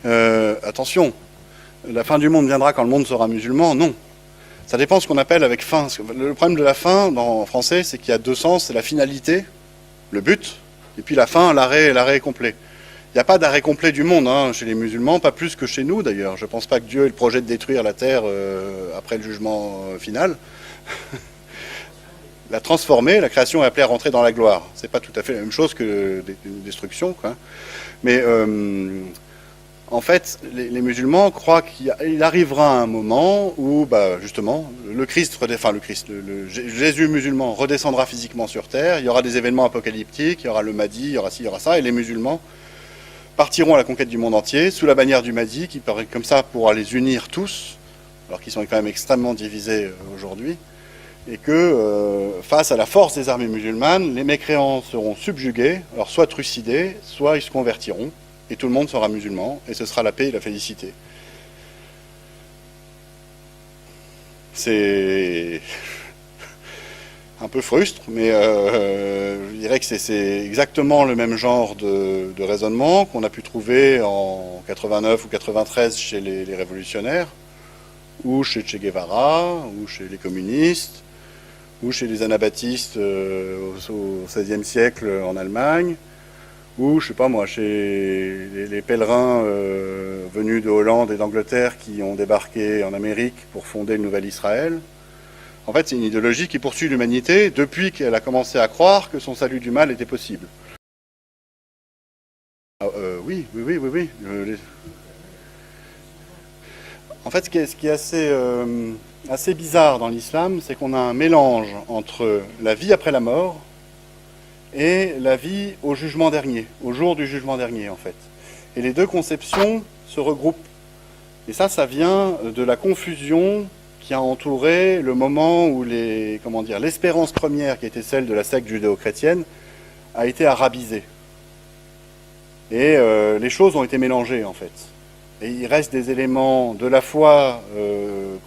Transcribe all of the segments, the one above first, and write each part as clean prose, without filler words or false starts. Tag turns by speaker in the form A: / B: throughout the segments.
A: Attention, la fin du monde viendra quand le monde sera musulman? Non. Ça dépend de ce qu'on appelle avec fin. Le problème de la fin, en français, c'est qu'il y a deux sens. C'est la finalité, le but, et puis la fin, l'arrêt complet. Il n'y a pas d'arrêt complet du monde chez les musulmans, pas plus que chez nous d'ailleurs. Je ne pense pas que Dieu ait le projet de détruire la terre après le jugement final. La transformer, la création est appelée à rentrer dans la gloire. C'est pas tout à fait la même chose que une destruction, quoi. Mais en fait, les musulmans croient qu'il arrivera un moment où, justement, Jésus musulman redescendra physiquement sur terre. Il y aura des événements apocalyptiques, il y aura le Mahdi, il y aura ci, il y aura ça, et les musulmans partiront à la conquête du monde entier sous la bannière du Mahdi, qui paraît comme ça pourra les unir tous, alors qu'ils sont quand même extrêmement divisés aujourd'hui. Et que face à la force des armées musulmanes, les mécréants seront subjugués, alors soit trucidés, soit ils se convertiront, et tout le monde sera musulman, et ce sera la paix et la félicité. C'est un peu frustre, mais je dirais que c'est exactement le même genre de raisonnement qu'on a pu trouver en 89 ou 93 chez les révolutionnaires, ou chez Che Guevara, ou chez les communistes, ou chez les anabaptistes au XVIe siècle en Allemagne, ou, je sais pas moi, chez les pèlerins venus de Hollande et d'Angleterre qui ont débarqué en Amérique pour fonder le nouvel Israël. En fait, c'est une idéologie qui poursuit l'humanité depuis qu'elle a commencé à croire que son salut du mal était possible. Oui. En fait, ce qui est assez bizarre dans l'islam, c'est qu'on a un mélange entre la vie après la mort et la vie au jugement dernier, au jour du jugement dernier, en fait. Et les deux conceptions se regroupent. Et ça vient de la confusion qui a entouré le moment où l'espérance première, qui était celle de la secte judéo-chrétienne, a été arabisée. Et les choses ont été mélangées, en fait. Et il reste des éléments de la foi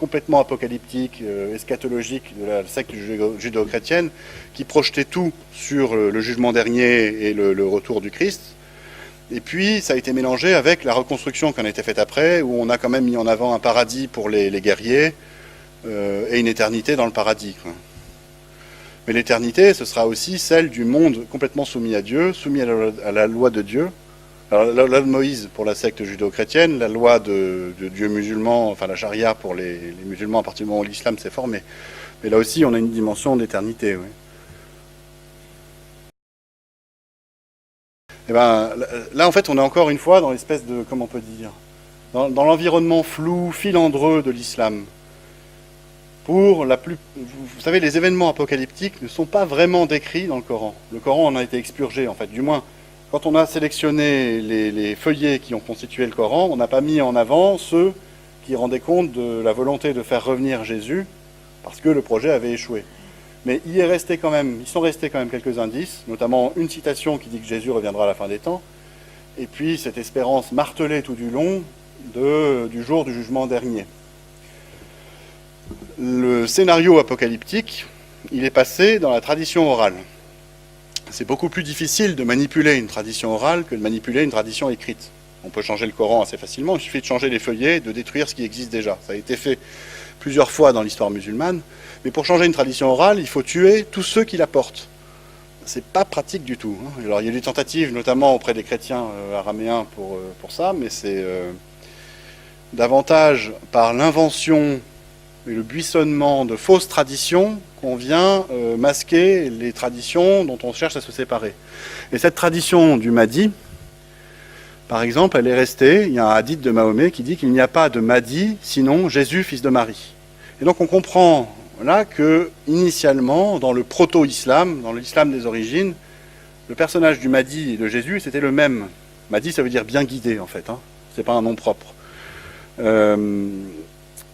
A: complètement apocalyptiques, eschatologiques de la secte judéo-chrétienne qui projetaient tout sur le jugement dernier et le retour du Christ. Et puis ça a été mélangé avec la reconstruction qui en a été faite après, où on a quand même mis en avant un paradis pour les guerriers et une éternité dans le paradis, quoi. Mais l'éternité, ce sera aussi celle du monde complètement soumis à Dieu, soumis à la loi de Dieu. Alors la loi de Moïse pour la secte judéo-chrétienne, la loi de Dieu musulman, enfin la charia pour les musulmans à partir du moment où l'islam s'est formé. Mais là aussi, on a une dimension d'éternité. Oui. Et là, en fait, on est encore une fois dans l'espèce de, comment on peut dire, dans l'environnement flou, filandreux de l'islam. Vous savez, les événements apocalyptiques ne sont pas vraiment décrits dans le Coran. Le Coran en a été expurgé, en fait, du moins. Quand on a sélectionné les feuillets qui ont constitué le Coran, on n'a pas mis en avant ceux qui rendaient compte de la volonté de faire revenir Jésus parce que le projet avait échoué. Mais ils sont restés quand même quelques indices, notamment une citation qui dit que Jésus reviendra à la fin des temps, et puis cette espérance martelée tout du long du jour du jugement dernier. Le scénario apocalyptique, il est passé dans la tradition orale. C'est beaucoup plus difficile de manipuler une tradition orale que de manipuler une tradition écrite. On peut changer le Coran assez facilement, il suffit de changer les feuillets, de détruire ce qui existe déjà. Ça a été fait plusieurs fois dans l'histoire musulmane, mais pour changer une tradition orale, il faut tuer tous ceux qui la portent. C'est pas pratique du tout. Alors il y a eu des tentatives, notamment auprès des chrétiens araméens pour ça, mais c'est davantage par l'invention et le buissonnement de fausses traditions qu'on vient masquer les traditions dont on cherche à se séparer. Et cette tradition du Mahdi, par exemple, elle est restée. Il y a un hadith de Mahomet qui dit qu'il n'y a pas de Mahdi sinon Jésus, fils de Marie. Et donc on comprend là que, initialement, dans le proto-islam, dans l'islam des origines, le personnage du Mahdi et de Jésus, c'était le même. Mahdi, ça veut dire bien guidé, en fait. C'est pas un nom propre.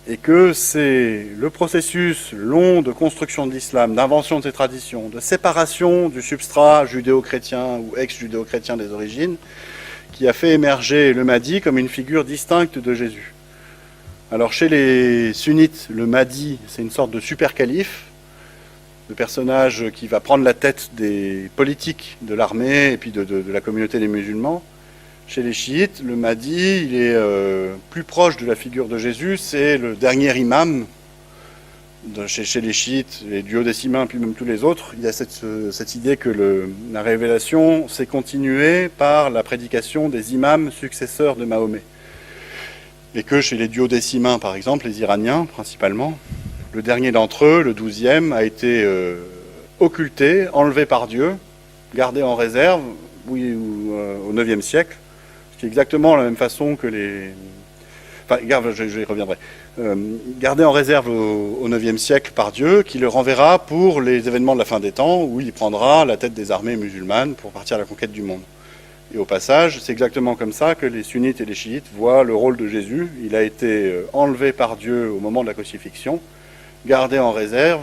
A: Et que c'est le processus long de construction de l'islam, d'invention de ces traditions, de séparation du substrat judéo-chrétien ou ex-judéo-chrétien des origines, qui a fait émerger le Mahdi comme une figure distincte de Jésus. Alors chez les sunnites, le Mahdi, c'est une sorte de super calife, le personnage qui va prendre la tête des politiques de l'armée et puis de la communauté des musulmans. Chez les chiites, le Mahdi, il est plus proche de la figure de Jésus, c'est le dernier imam. Chez les chiites, les duodécimains, puis même tous les autres, il y a cette idée que la révélation s'est continuée par la prédication des imams successeurs de Mahomet. Et que chez les duodécimains, par exemple, les Iraniens principalement, le dernier d'entre eux, le 12e, a été occulté, enlevé par Dieu, gardé en réserve au 9e siècle, ce qui est exactement la même façon que les... Enfin, j'y reviendrai. Gardé en réserve au 9e siècle par Dieu, qui le renverra pour les événements de la fin des temps, où il prendra la tête des armées musulmanes pour partir à la conquête du monde. Et au passage, c'est exactement comme ça que les sunnites et les chiites voient le rôle de Jésus. Il a été enlevé par Dieu au moment de la crucifixion, gardé en réserve,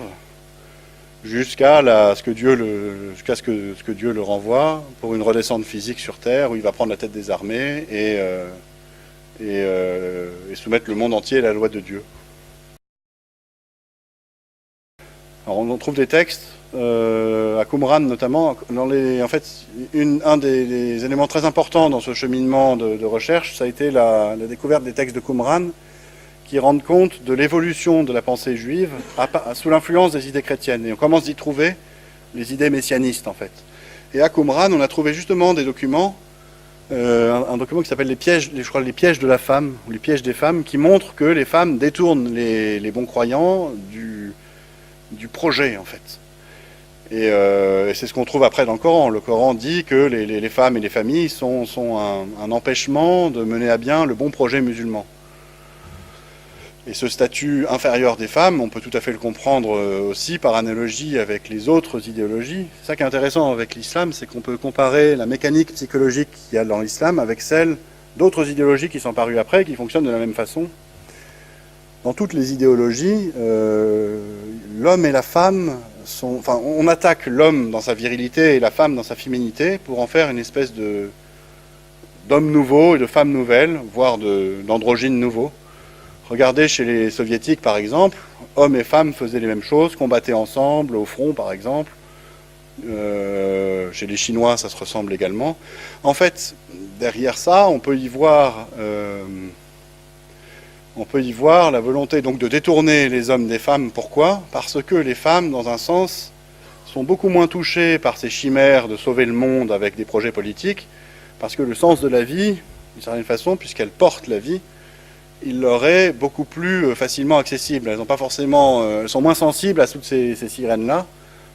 A: jusqu'à ce que Dieu le renvoie pour une redescente physique sur terre, où il va prendre la tête des armées et soumettre le monde entier à la loi de Dieu. Alors on trouve des textes, à Qumran notamment, en fait, un des éléments très importants dans ce cheminement de recherche, ça a été la découverte des textes de Qumran, qui rendent compte de l'évolution de la pensée juive sous l'influence des idées chrétiennes. Et on commence d'y trouver les idées messianistes, en fait. Et à Qumran, on a trouvé justement des documents, un document qui s'appelle les pièges de la femme, ou les pièges des femmes, qui montrent que les femmes détournent les bons croyants du projet, en fait. Et c'est ce qu'on trouve après dans le Coran. Le Coran dit que les femmes et les familles sont un empêchement de mener à bien le bon projet musulman. Et ce statut inférieur des femmes, on peut tout à fait le comprendre aussi par analogie avec les autres idéologies. C'est ça qui est intéressant avec l'islam, c'est qu'on peut comparer la mécanique psychologique qu'il y a dans l'islam avec celle d'autres idéologies qui sont parues après, qui fonctionnent de la même façon. Dans toutes les idéologies, l'homme et la femme on attaque l'homme dans sa virilité et la femme dans sa féminité pour en faire une espèce d'homme nouveau et de femme nouvelle, voire d'androgyne nouveau. Regardez chez les soviétiques par exemple, hommes et femmes faisaient les mêmes choses, combattaient ensemble au front par exemple. Chez les Chinois ça se ressemble également. En fait, derrière ça, on peut y voir la volonté donc de détourner les hommes des femmes. Pourquoi ? Parce que les femmes, dans un sens, sont beaucoup moins touchées par ces chimères de sauver le monde avec des projets politiques, parce que le sens de la vie, d'une certaine façon, puisqu'elles portent la vie, il leur est beaucoup plus facilement accessible. Elles sont moins sensibles à toutes ces sirènes-là,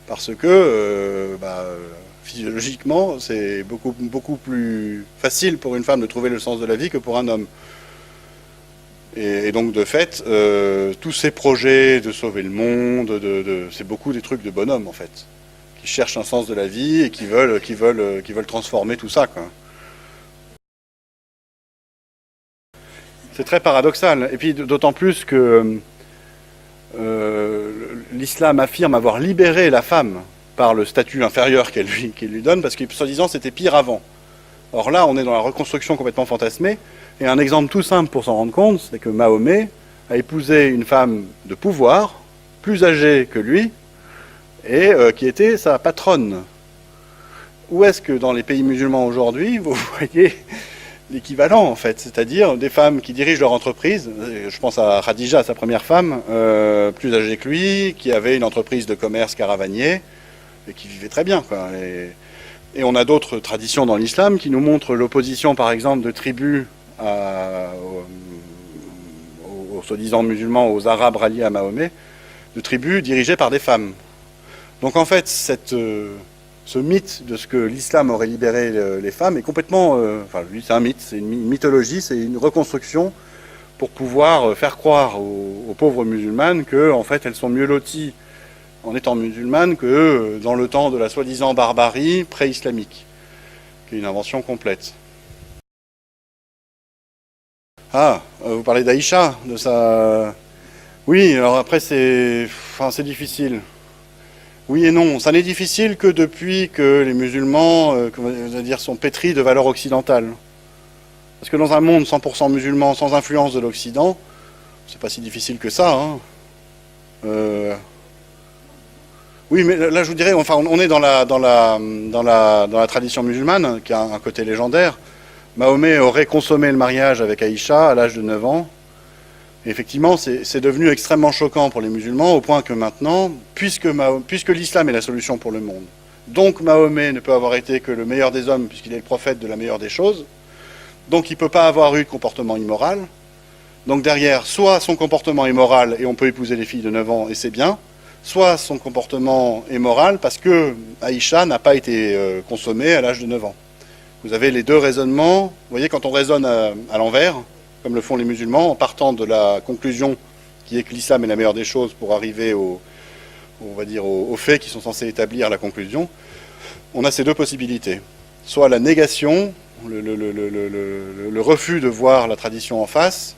A: parce que physiologiquement, c'est beaucoup plus facile pour une femme de trouver le sens de la vie que pour un homme. Et donc de fait, tous ces projets de sauver le monde, c'est beaucoup des trucs de bonhommes en fait, qui cherchent un sens de la vie et qui veulent transformer tout ça, quoi. C'est très paradoxal. Et puis d'autant plus que l'islam affirme avoir libéré la femme par le statut inférieur qu'il lui donne, parce que soi-disant c'était pire avant. Or là, on est dans la reconstruction complètement fantasmée. Et un exemple tout simple pour s'en rendre compte, c'est que Mahomet a épousé une femme de pouvoir, plus âgée que lui, et qui était sa patronne. Où est-ce que dans les pays musulmans aujourd'hui, vous voyez l'équivalent en fait, c'est-à-dire des femmes qui dirigent leur entreprise, je pense à Khadija, sa première femme, plus âgée que lui, qui avait une entreprise de commerce caravanier, et qui vivait très bien, quoi. Et on a d'autres traditions dans l'islam qui nous montrent l'opposition par exemple de tribus aux soi-disant musulmans, aux arabes ralliés à Mahomet, de tribus dirigées par des femmes. Donc en fait, ce mythe de ce que l'islam aurait libéré les femmes est complètement... c'est un mythe, c'est une mythologie, c'est une reconstruction pour pouvoir faire croire aux pauvres musulmanes que en fait, elles sont mieux loties en étant musulmanes que dans le temps de la soi-disant barbarie pré-islamique, qui est une invention complète. Ah, vous parlez d'Aïcha, de sa... Oui, alors après c'est difficile. Oui et non, ça n'est difficile que depuis que les musulmans, sont pétris de valeurs occidentales. Parce que dans un monde 100% musulman, sans influence de l'Occident, c'est pas si difficile que ça, hein. Oui, mais là je vous dirais, on est dans la tradition musulmane, qui a un côté légendaire. Mahomet aurait consommé le mariage avec Aïcha à l'âge de 9 ans. Et effectivement, c'est devenu extrêmement choquant pour les musulmans, au point que maintenant, puisque l'islam est la solution pour le monde, donc Mahomet ne peut avoir été que le meilleur des hommes, puisqu'il est le prophète de la meilleure des choses, donc il ne peut pas avoir eu de comportement immoral. Donc derrière, soit son comportement est moral et on peut épouser les filles de 9 ans et c'est bien, soit son comportement est moral parce que Aïcha n'a pas été consommée à l'âge de 9 ans. Vous avez les deux raisonnements. Vous voyez, quand on raisonne à l'envers, comme le font les musulmans, en partant de la conclusion qui est que l'islam est la meilleure des choses pour arriver on va dire, aux faits qui sont censés établir la conclusion, on a ces deux possibilités. Soit la négation, le refus de voir la tradition en face,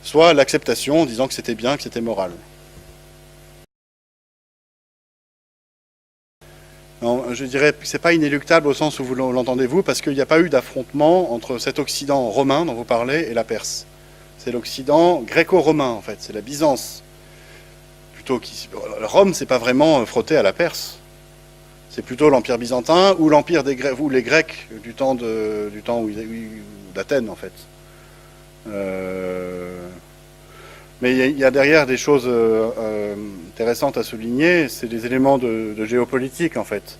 A: soit l'acceptation en disant que c'était bien, que c'était moral. Non, je dirais que ce n'est pas inéluctable au sens où vous l'entendez vous, parce qu'il n'y a pas eu d'affrontement entre cet Occident romain dont vous parlez et la Perse. C'est l'Occident gréco-romain en fait, c'est la Byzance. Rome, c'est pas vraiment frotté à la Perse. C'est plutôt l'Empire byzantin ou l'Empire ou les Grecs du temps d'Athènes en fait. Mais il y a derrière des choses intéressantes à souligner, c'est des éléments de géopolitique en fait.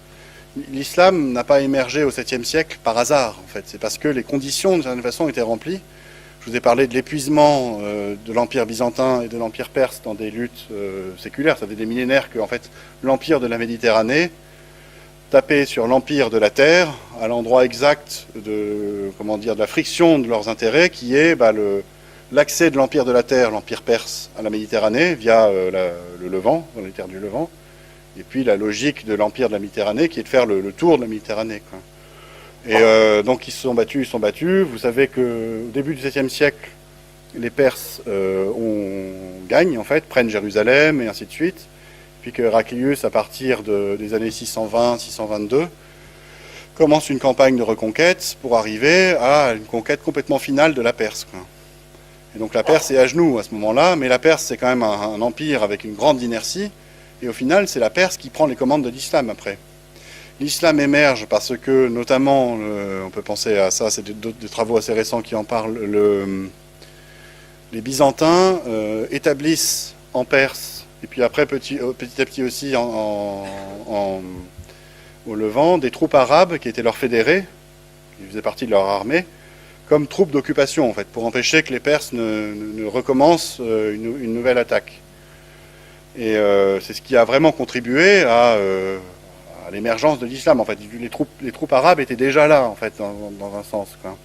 A: L'islam n'a pas émergé au 7e siècle par hasard en fait, c'est parce que les conditions d'une certaine façon étaient remplies. Je vous ai parlé de l'épuisement de l'Empire byzantin et de l'Empire perse dans des luttes séculaires. Ça fait des millénaires que en fait, l'Empire de la Méditerranée tapait sur l'Empire de la Terre à l'endroit exact de la friction de leurs intérêts qui est l'accès de l'Empire de la Terre, l'Empire perse, à la Méditerranée via le Levant, dans les terres du Levant, et puis la logique de l'Empire de la Méditerranée qui est de faire le tour de la Méditerranée, quoi. Et donc ils se sont battus. Vous savez qu'au début du 7e siècle, les Perses gagnent en fait, prennent Jérusalem et ainsi de suite. Puis que Héraclius, à partir des années 620-622, commence une campagne de reconquête pour arriver à une conquête complètement finale de la Perse, quoi. Et donc la Perse est à genoux à ce moment-là, mais la Perse c'est quand même un empire avec une grande inertie. Et au final, c'est la Perse qui prend les commandes de l'islam après. L'islam émerge parce que, notamment, on peut penser à ça, c'est des travaux assez récents qui en parlent, les Byzantins établissent en Perse, et puis après petit à petit aussi au Levant, des troupes arabes qui étaient leurs fédérés, qui faisaient partie de leur armée, comme troupes d'occupation, en fait, pour empêcher que les Perses ne recommencent une nouvelle attaque. Et c'est ce qui a vraiment contribué à l'émergence de l'islam. En fait, les troupes arabes étaient déjà là, en fait, dans un sens, quoi.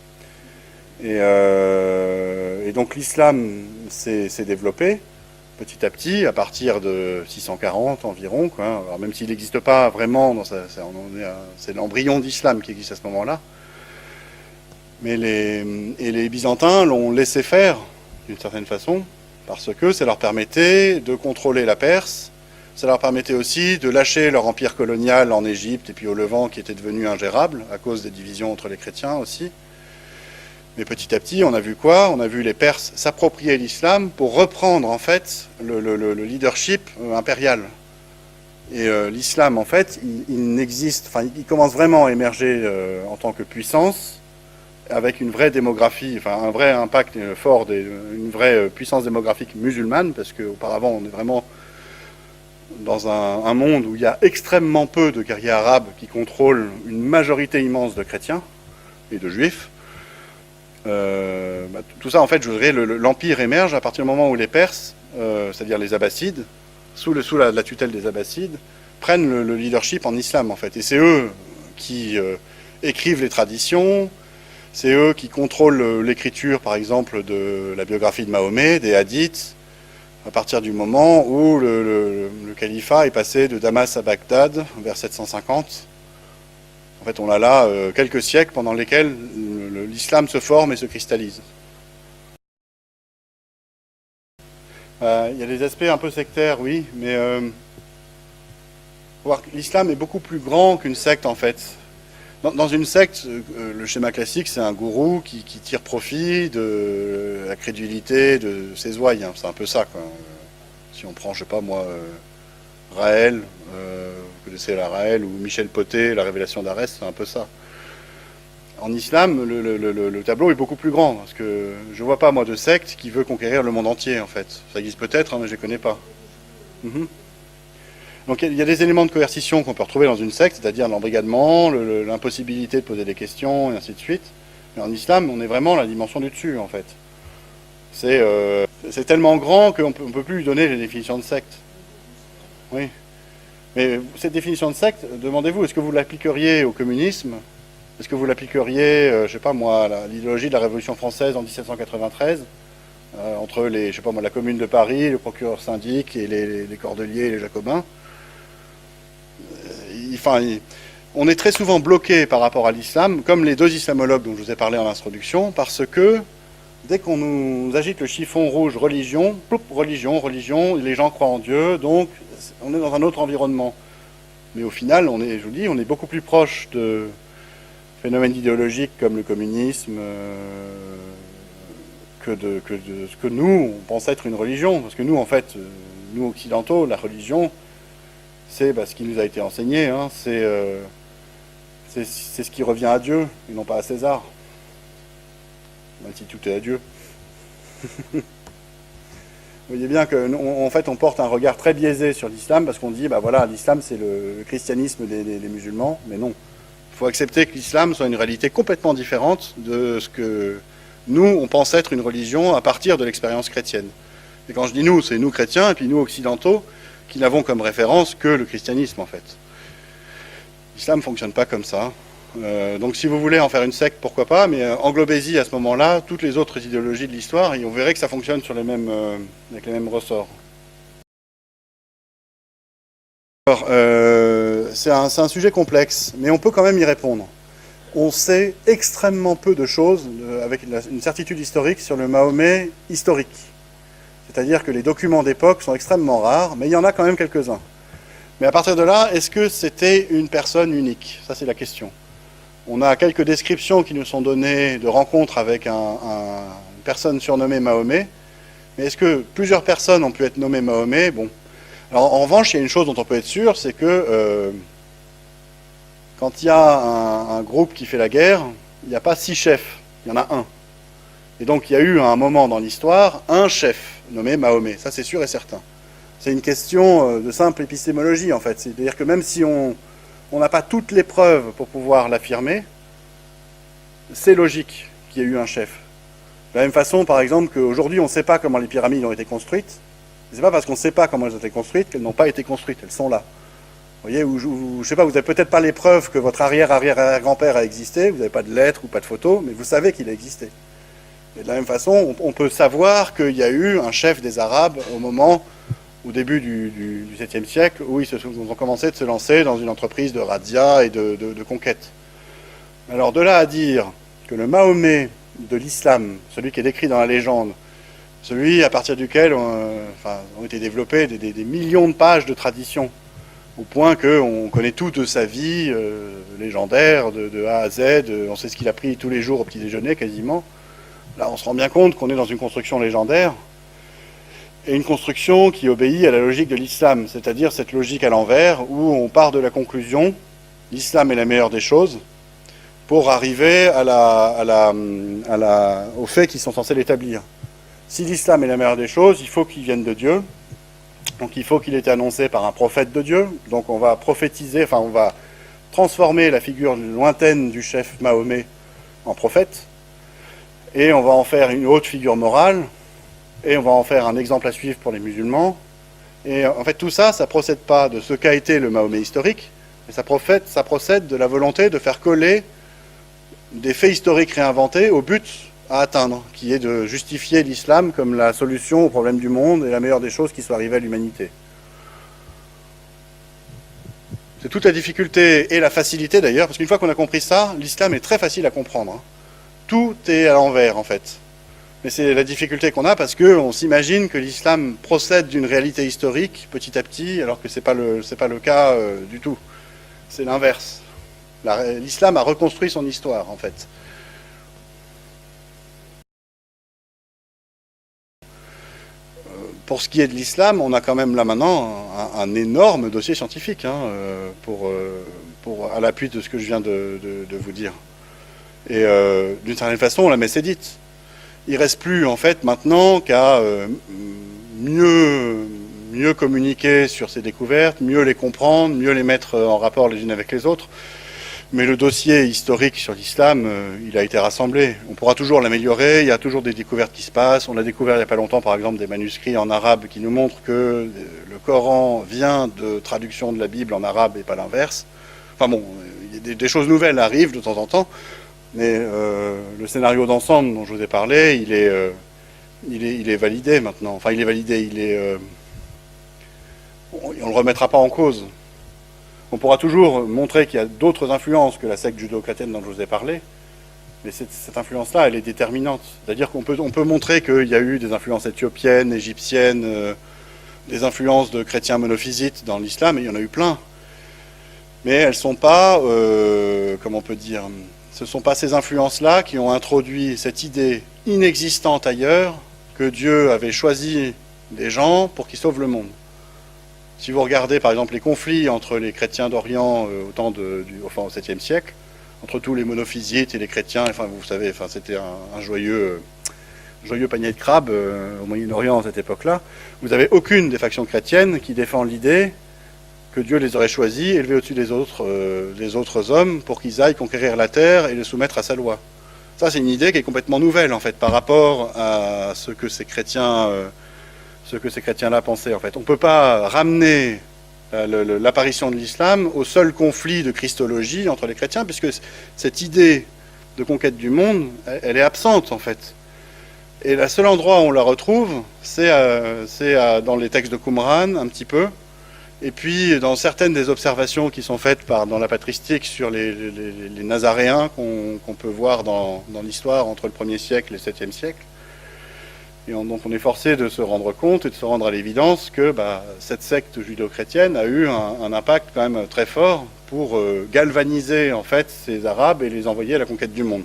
A: Et donc l'islam s'est développé petit à petit à partir de 640 environ, quoi. Alors même s'il n'existe pas vraiment, c'est l'embryon d'islam qui existe à ce moment-là. Mais les Byzantins l'ont laissé faire d'une certaine façon parce que ça leur permettait de contrôler la Perse. Ça leur permettait aussi de lâcher leur empire colonial en Égypte et puis au Levant qui était devenu ingérable à cause des divisions entre les chrétiens aussi. Mais petit à petit, on a vu quoi? On a vu les Perses s'approprier l'islam pour reprendre en fait le leadership impérial. Et l'islam en fait, il commence vraiment à émerger en tant que puissance avec une vraie démographie, un vrai impact fort, une vraie puissance démographique musulmane, parce qu'auparavant on est vraiment dans un monde où il y a extrêmement peu de guerriers arabes qui contrôlent une majorité immense de chrétiens et de juifs. Tout ça, en fait, je dirais, l'empire émerge à partir du moment où les Perses, c'est-à-dire les Abbassides, sous la tutelle des Abbassides, prennent le leadership en islam, en fait. Et c'est eux qui écrivent les traditions, c'est eux qui contrôlent l'écriture, par exemple, de la biographie de Mahomet, des hadiths, à partir du moment où le califat est passé de Damas à Bagdad, vers 750. En fait, on a là quelques siècles pendant lesquels l'islam se forme et se cristallise. Il y a des aspects un peu sectaires, oui, mais l'islam est beaucoup plus grand qu'une secte, en fait. Dans une secte, le schéma classique, c'est un gourou qui tire profit de la crédulité de ses ouailles. C'est un peu ça, quoi. Si on prend, je sais pas moi, Raël, vous connaissez la Raël, ou Michel Potet, la révélation d'Arès, c'est un peu ça. En islam, le tableau est beaucoup plus grand, parce que je ne vois pas, moi, de secte qui veut conquérir le monde entier, en fait. Ça existe peut-être, hein, mais je ne les connais pas. Mhm. Donc il y a des éléments de coercition qu'on peut retrouver dans une secte, c'est-à-dire l'embrigadement, l'impossibilité de poser des questions, et ainsi de suite. Mais en islam, on est vraiment la dimension du dessus, en fait. C'est tellement grand qu'on ne peut plus lui donner les définitions de secte. Oui. Mais cette définition de secte, demandez-vous, est-ce que vous l'appliqueriez au communisme? Est-ce que vous l'appliqueriez, je ne sais pas moi, à l'idéologie de la Révolution française en 1793 entre je sais pas moi, la Commune de Paris, le procureur syndic et les Cordeliers et les Jacobins? On est très souvent bloqué par rapport à l'islam, comme les deux islamologues dont je vous ai parlé en introduction, parce que dès qu'on nous agite le chiffon rouge religion, religion, les gens croient en Dieu, donc on est dans un autre environnement. Mais au final, je vous dis, on est beaucoup plus proche de phénomènes idéologiques comme le communisme que de ce que nous, on pense être une religion. Parce que nous, en fait, nous occidentaux, la religion, c'est ce qui nous a été enseigné, hein, c'est ce qui revient à Dieu, et non pas à César. Même si tout est à Dieu. Vous voyez bien qu'en fait, on porte un regard très biaisé sur l'islam, parce qu'on dit, voilà, l'islam c'est le christianisme des musulmans, mais non. Il faut accepter que l'islam soit une réalité complètement différente de ce que nous, on pense être une religion à partir de l'expérience chrétienne. Et quand je dis nous, c'est nous chrétiens, et puis nous occidentaux, qui n'avons comme référence que le christianisme, en fait. L'islam ne fonctionne pas comme ça. Donc si vous voulez en faire une secte, pourquoi pas, mais englobez-y à ce moment-là toutes les autres idéologies de l'histoire, et on verrait que ça fonctionne sur avec les mêmes ressorts. Alors, c'est un sujet complexe, mais on peut quand même y répondre. On sait extrêmement peu de choses, avec une certitude historique, sur le Mahomet historique. C'est-à-dire que les documents d'époque sont extrêmement rares, mais il y en a quand même quelques-uns. Mais à partir de là, est-ce que c'était une personne unique? Ça, c'est la question. On a quelques descriptions qui nous sont données de rencontres avec une personne surnommée Mahomet. Mais est-ce que plusieurs personnes ont pu être nommées Mahomet? Bon. Alors, en revanche, il y a une chose dont on peut être sûr, c'est que quand il y a un groupe qui fait la guerre, il n'y a pas 6 chefs, il y en a un. Et donc, il y a eu à un moment dans l'histoire un chef nommé Mahomet. Ça, c'est sûr et certain. C'est une question de simple épistémologie, en fait. C'est-à-dire que même si on n'a pas toutes les preuves pour pouvoir l'affirmer, c'est logique qu'il y ait eu un chef. De la même façon, par exemple, qu'aujourd'hui, on ne sait pas comment les pyramides ont été construites. Ce n'est pas parce qu'on ne sait pas comment elles ont été construites qu'elles n'ont pas été construites. Elles sont là. Vous voyez, je ne sais pas, vous n'avez peut-être pas les preuves que votre arrière-arrière-arrière-grand-père a existé, vous n'avez pas de lettres ou pas de photos, mais vous savez qu'il a existé. Et de la même façon, on peut savoir qu'il y a eu un chef des Arabes au début du 7e siècle, où ils ont commencé de se lancer dans une entreprise de razzia et de conquête. Alors de là à dire que le Mahomet de l'islam, celui qui est décrit dans la légende, celui à partir duquel ont été développées des millions de pages de traditions, au point qu'on connaît tout de sa vie légendaire, de A à Z, on sait ce qu'il a pris tous les jours au petit déjeuner quasiment. Là, on se rend bien compte qu'on est dans une construction légendaire, et une construction qui obéit à la logique de l'islam, c'est-à-dire cette logique à l'envers, où on part de la conclusion, l'islam est la meilleure des choses, pour arriver aux faits qui sont censés l'établir. Si l'islam est la meilleure des choses, il faut qu'il vienne de Dieu, donc il faut qu'il ait été annoncé par un prophète de Dieu, donc on va prophétiser, on va transformer la figure lointaine du chef Mahomet en prophète, et on va en faire une haute figure morale, et on va en faire un exemple à suivre pour les musulmans. Et en fait, tout ça, ça ne procède pas de ce qu'a été le Mahomet historique, mais ça procède de la volonté de faire coller des faits historiques réinventés au but à atteindre, qui est de justifier l'islam comme la solution aux problèmes du monde et la meilleure des choses qui soit arrivée à l'humanité. C'est toute la difficulté et la facilité d'ailleurs, parce qu'une fois qu'on a compris ça, l'islam est très facile à comprendre. Tout est à l'envers en fait. Mais c'est la difficulté qu'on a parce qu'on s'imagine que l'islam procède d'une réalité historique petit à petit, alors que ce n'est pas le cas du tout. C'est l'inverse. L'islam a reconstruit son histoire, en fait. Pour ce qui est de l'islam, on a quand même là maintenant un énorme dossier scientifique à l'appui de ce que je viens de vous dire. Et d'une certaine façon, la messe est dite. Il ne reste plus, en fait, maintenant qu'à mieux communiquer sur ces découvertes, mieux les comprendre, mieux les mettre en rapport les unes avec les autres. Mais le dossier historique sur l'islam, il a été rassemblé. On pourra toujours l'améliorer, il y a toujours des découvertes qui se passent. On a découvert il n'y a pas longtemps, par exemple, des manuscrits en arabe qui nous montrent que le Coran vient de traduction de la Bible en arabe et pas l'inverse. Enfin bon, des choses nouvelles arrivent de temps en temps, mais le scénario d'ensemble dont je vous ai parlé, il est validé maintenant. Enfin, il est validé, on ne le remettra pas en cause. On pourra toujours montrer qu'il y a d'autres influences que la secte judéo-chrétienne dont je vous ai parlé, mais cette influence-là, elle est déterminante. C'est-à-dire qu'on peut montrer qu'il y a eu des influences éthiopiennes, égyptiennes, des influences de chrétiens monophysites dans l'islam, et il y en a eu plein. Mais elles ne sont pas, comment on peut dire, ce ne sont pas ces influences-là qui ont introduit cette idée inexistante ailleurs que Dieu avait choisi des gens pour qu'ils sauvent le monde. Si vous regardez par exemple les conflits entre les chrétiens d'Orient au 7e siècle, entre tous les monophysites et les chrétiens, enfin vous savez, enfin, c'était un joyeux panier de crabes au Moyen-Orient à cette époque-là, vous n'avez aucune des factions chrétiennes qui défend l'idée que Dieu les aurait choisis, élevés au-dessus des autres hommes, pour qu'ils aillent conquérir la terre et les soumettre à sa loi. Ça, c'est une idée qui est complètement nouvelle, en fait, par rapport à ce que ces chrétiens-là pensaient, en fait. On ne peut pas ramener l'apparition de l'islam au seul conflit de christologie entre les chrétiens, puisque cette idée de conquête du monde, elle est absente, en fait. Et le seul endroit où on la retrouve, c'est dans les textes de Qumran, un petit peu, et puis dans certaines des observations qui sont faites dans la patristique sur les Nazaréens qu'on peut voir dans l'histoire entre le 1er siècle et le 7e siècle. Et donc on est forcé de se rendre compte et de se rendre à l'évidence que cette secte judéo-chrétienne a eu un impact quand même très fort pour galvaniser en fait ces Arabes et les envoyer à la conquête du monde.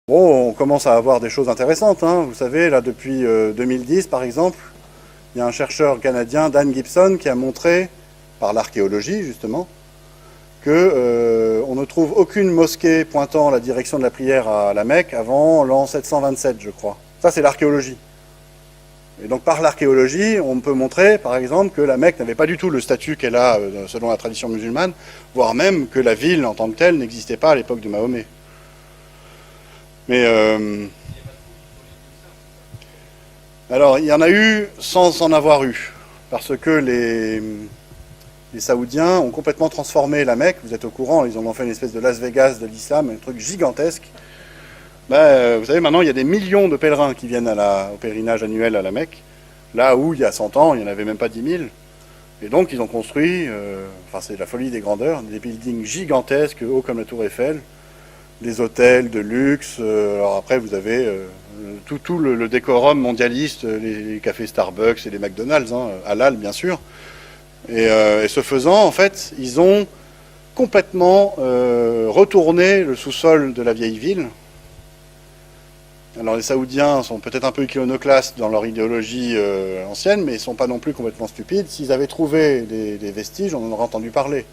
A: Bon, on commence à avoir des choses intéressantes, hein. Vous savez, là depuis 2010 par exemple, il y a un chercheur canadien, Dan Gibson, qui a montré, par l'archéologie justement, qu'on ne trouve aucune mosquée pointant la direction de la prière à la Mecque avant l'an 727, je crois. Ça, c'est l'archéologie. Et donc, par l'archéologie, on peut montrer, par exemple, que la Mecque n'avait pas du tout le statut qu'elle a selon la tradition musulmane, voire même que la ville en tant que telle n'existait pas à l'époque de Mahomet. Mais alors, il y en a eu sans en avoir eu, parce que les Saoudiens ont complètement transformé la Mecque. Vous êtes au courant, ils en ont fait une espèce de Las Vegas de l'islam, un truc gigantesque. Vous savez, maintenant, il y a des millions de pèlerins qui viennent au pèlerinage annuel à la Mecque, là où, il y a 100 ans, il n'y en avait même pas 10 000. Et donc, ils ont construit, c'est la folie des grandeurs, des buildings gigantesques, hauts comme la Tour Eiffel, des hôtels de luxe. Alors après, vous avez tout le décorum mondialiste, les cafés Starbucks et les McDonald's, hein, halal, bien sûr. Et ce faisant, en fait, ils ont complètement retourné le sous-sol de la vieille ville. Alors les Saoudiens sont peut-être un peu iconoclastes dans leur idéologie ancienne, mais ils ne sont pas non plus complètement stupides. S'ils avaient trouvé des vestiges, on en aurait entendu parler.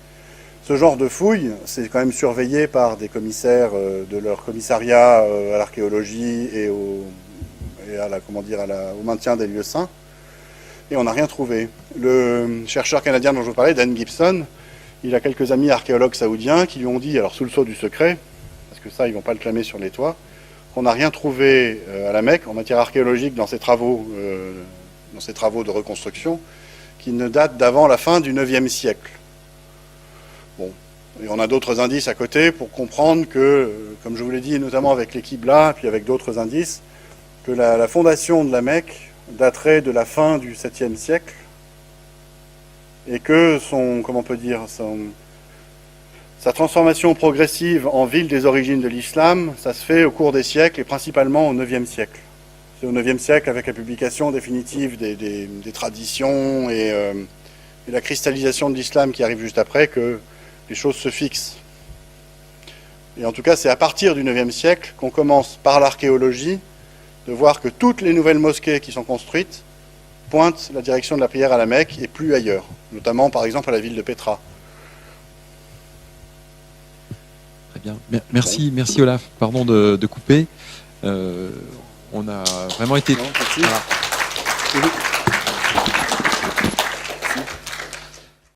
A: Ce genre de fouille, c'est quand même surveillé par des commissaires de leur commissariat à l'archéologie et au maintien des lieux saints. Et on n'a rien trouvé. Le chercheur canadien dont je vous parlais, Dan Gibson, il a quelques amis archéologues saoudiens qui lui ont dit, alors sous le sceau du secret, parce que ça, ils ne vont pas le clamer sur les toits, qu'on n'a rien trouvé à la Mecque en matière archéologique dans ces travaux de reconstruction, qui ne datent d'avant la fin du 9e siècle. Bon, et on a d'autres indices à côté pour comprendre que, comme je vous l'ai dit, notamment avec les Qibla, puis avec d'autres indices, que la fondation de la Mecque daterait de la fin du 7e siècle, et que sa transformation progressive en ville des origines de l'islam, ça se fait au cours des siècles et principalement au 9e siècle. C'est au 9e siècle, avec la publication définitive des traditions et la cristallisation de l'islam qui arrive juste après, que les choses se fixent. Et en tout cas, c'est à partir du 9e siècle qu'on commence par l'archéologie de voir que toutes les nouvelles mosquées qui sont construites pointent la direction de la prière à la Mecque et plus ailleurs, notamment par exemple à la ville de Pétra.
B: bien. Merci, merci Olaf. Pardon de couper. On a vraiment été...
A: Non, merci.
B: Voilà.